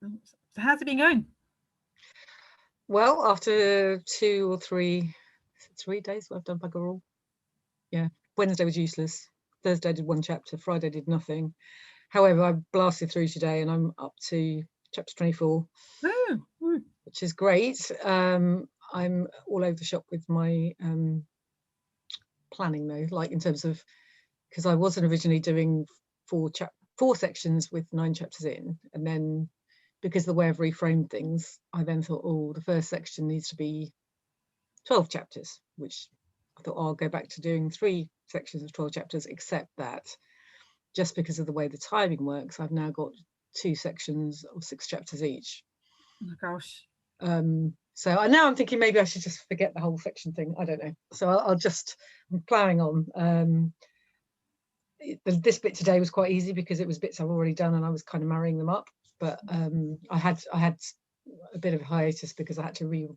So how's it been going? Well, after 2 or 3 days, I've done bugger all. Yeah, Wednesday was useless. Thursday I did 1 chapter. Friday I did nothing. However, I blasted through today, and I'm up to chapter 24, which is great. I'm all over the shop with my planning though, like in terms of, because I wasn't originally doing 4 sections with 9 chapters in, and then because of the way I've reframed things, I then thought, oh, the first section needs to be 12 chapters, which I thought, oh, I'll go back to doing 3 sections of 12 chapters, except that just because of the way the timing works, I've now got 2 sections of 6 chapters each. Oh my gosh. So now I'm thinking maybe I should just forget the whole section thing. I don't know. So I'm ploughing on. This bit today was quite easy because it was bits I've already done and I was kind of marrying them up. But I had a bit of a hiatus because I had to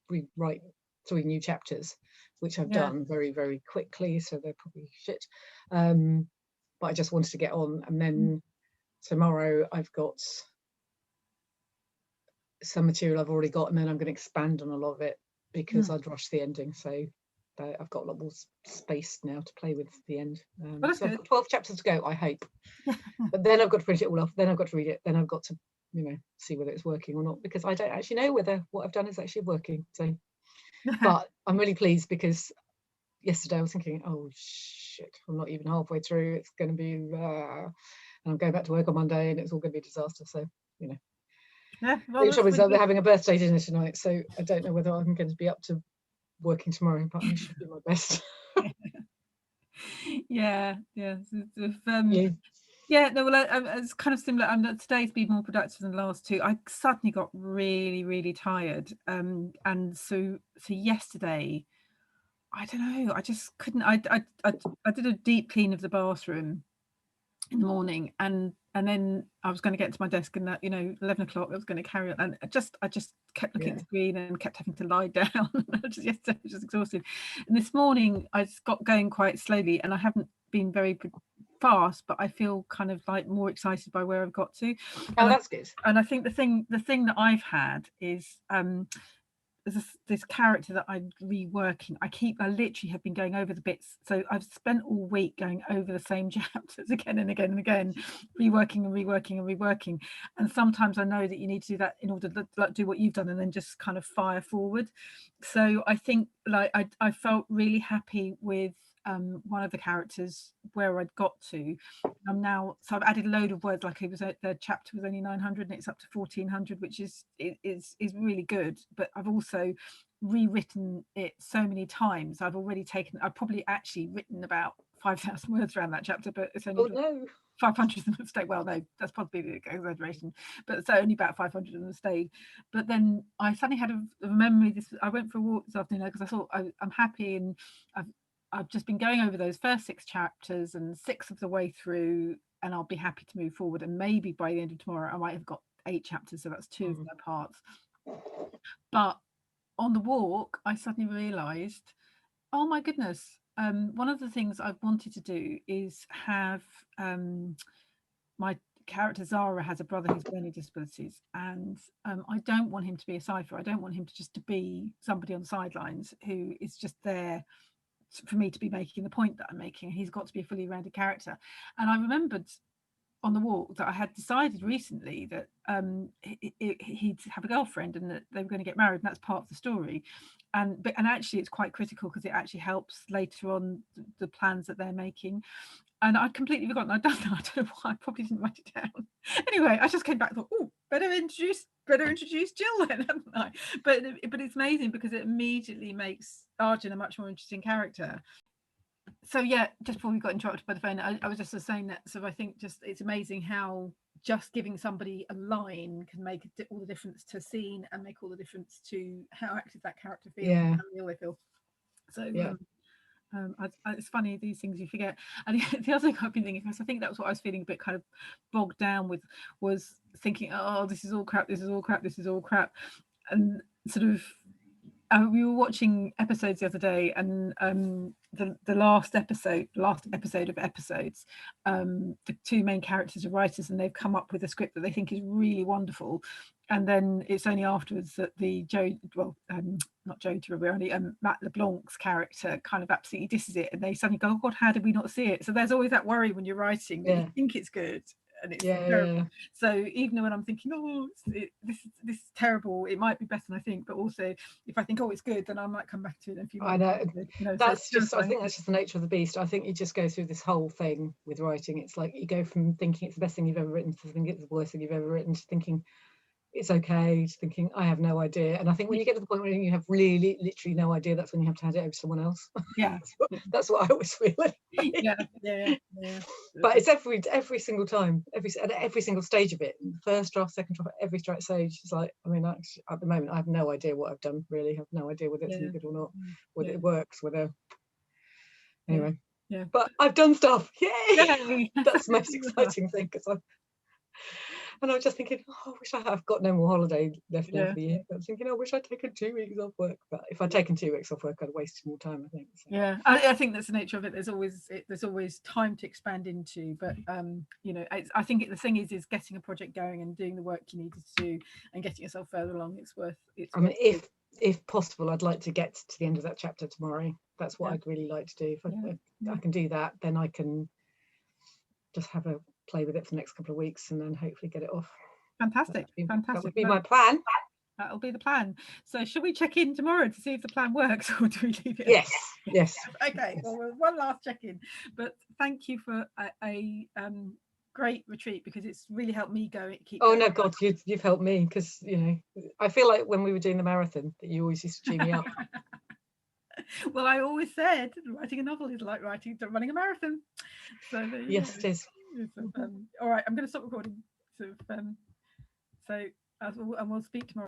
rewrite 3 new chapters, which I've done very, very quickly. So they're probably shit. But I just wanted to get on. And then tomorrow I've got some material I've already got, and then I'm going to expand on a lot of it because I'd rushed the ending. So I've got a lot more space now to play with the end. So I've got 12 chapters to go, I hope. But then I've got to print it all off. Then I've got to read it. Then I've got to, see whether it's working or not, because I don't actually know whether what I've done is actually working. So, but I'm really pleased because yesterday I was thinking, oh shit, I'm not even halfway through. It's going to be, and I'm going back to work on Monday, and it's all going to be a disaster. So, Yeah, well, the trouble is they're having a birthday dinner tonight, so I don't know whether I'm going to be up to working tomorrow, but I should do my best. Yeah. Yeah, no, well, it's kind of similar. Today's been more productive than the last 2. I suddenly got really, really tired, and so yesterday, I don't know, I just couldn't. I did a deep clean of the bathroom in the morning, and then I was going to get to my desk, and that 11 o'clock I was going to carry on, and I just kept looking at the screen and kept having to lie down. Yesterday I was just exhausted, and this morning I just got going quite slowly, and I haven't been very fast, but I feel kind of like more excited by where I've got to. Oh, that's good. And I think the thing that I've had is there's this character that I'm reworking. I literally have been going over the bits. So I've spent all week going over the same chapters again and again and again, reworking. And sometimes I know that you need to do that in order to do what you've done and then just kind of fire forward. So I think I felt really happy with one of the characters where I'd got to. So I've added a load of words, like the chapter was only 900 and it's up to 1400, which is really good. But I've also rewritten it so many times. I've probably actually written about 5,000 words around that chapter, but it's only 500 of them stayed. Well, no, that's probably the exaggeration, but so only about 500 of them stayed. But then I suddenly had a memory. I went for a walk this afternoon because I thought I'm happy, and I've just been going over those first 6 chapters and 6 of the way through, and I'll be happy to move forward. And maybe by the end of tomorrow, I might have got 8 chapters, so that's 2 of my parts. But on the walk, I suddenly realised, oh my goodness, one of the things I've wanted to do is have my character Zara has a brother who's learning disabilities, and I don't want him to be a cipher. I don't want him to be somebody on the sidelines who is just there for me to be making the point that I'm making. He's got to be a fully rounded character. And I remembered on the walk that I had decided recently that he'd have a girlfriend and that they were going to get married, and that's part of the story. And actually it's quite critical because it actually helps later on the plans that they're making. And I'd completely forgotten I'd done that. I don't know why. I probably didn't write it down. Anyway, I just came back and thought, oh, better introduce Jill then, haven't I? But it's amazing because it immediately makes Arjun a much more interesting character. So yeah, just before we got interrupted by the phone, I was just saying that. So I think it's amazing how just giving somebody a line can make all the difference to a scene and make all the difference to how active that character feels and how real they feel. So it's funny, these things you forget. And the other thing I've been thinking, because I think that was what I was feeling a bit kind of bogged down with, was thinking, oh, this is all crap, and sort of we were watching episodes the other day, and the last episode of episodes, the two main characters are writers, and they've come up with a script that they think is really wonderful, and then it's only afterwards that not Joe Tribbiani, Matt LeBlanc's character kind of absolutely disses it, and they suddenly go, "Oh God, how did we not see it?" So there's always that worry when you're writing that you think it's good and it's terrible. Yeah. So even when I'm thinking, "Oh, this is terrible," it might be better than I think, but also if I think, "Oh, it's good," then I might come back to it in a few months. I know. That's just. I think that's just the nature of the beast. I think you just go through this whole thing with writing. It's like you go from thinking it's the best thing you've ever written to thinking it's the worst thing you've ever written to thinking it's okay, to thinking I have no idea. And I think when you get to the point where you have really literally no idea, that's when you have to hand it over to someone else. Yeah. That's what I always feel like. Yeah. But it's every single time, at every single stage of it, first draft, second draft, every stage. It's like, I mean, actually, at the moment I have no idea what I've done, really. I have no idea whether it's any good or not, whether it works, whether anyway. Yeah. But I've done stuff. Yay! That's the most exciting thing, because I was just thinking, I wish I've got no more holiday left now for the year. I was thinking, I wish I'd taken 2 weeks off work. But if I'd taken 2 weeks off work, I'd wasted more time, I think. So. Yeah, I think that's the nature of it. There's always time to expand into. But I think the thing is getting a project going and doing the work you need to do and getting yourself further along. I mean, if possible, I'd like to get to the end of that chapter tomorrow. That's what I'd really like to do. If I can do that, then I can just have a play with it for the next couple of weeks and then hopefully get it off. Fantastic. That would be my plan. That'll be the plan. So should we check in tomorrow to see if the plan works, or do we leave it? Yes. Okay, well, one last check-in. But thank you for a great retreat, because it's really helped me keep going. No, God, you've helped me, because I feel like when we were doing the marathon that you always used to cheer me up. Well, I always said writing a novel is like running a marathon. So yes, it is. All right, I'm going to stop recording. And we'll speak tomorrow.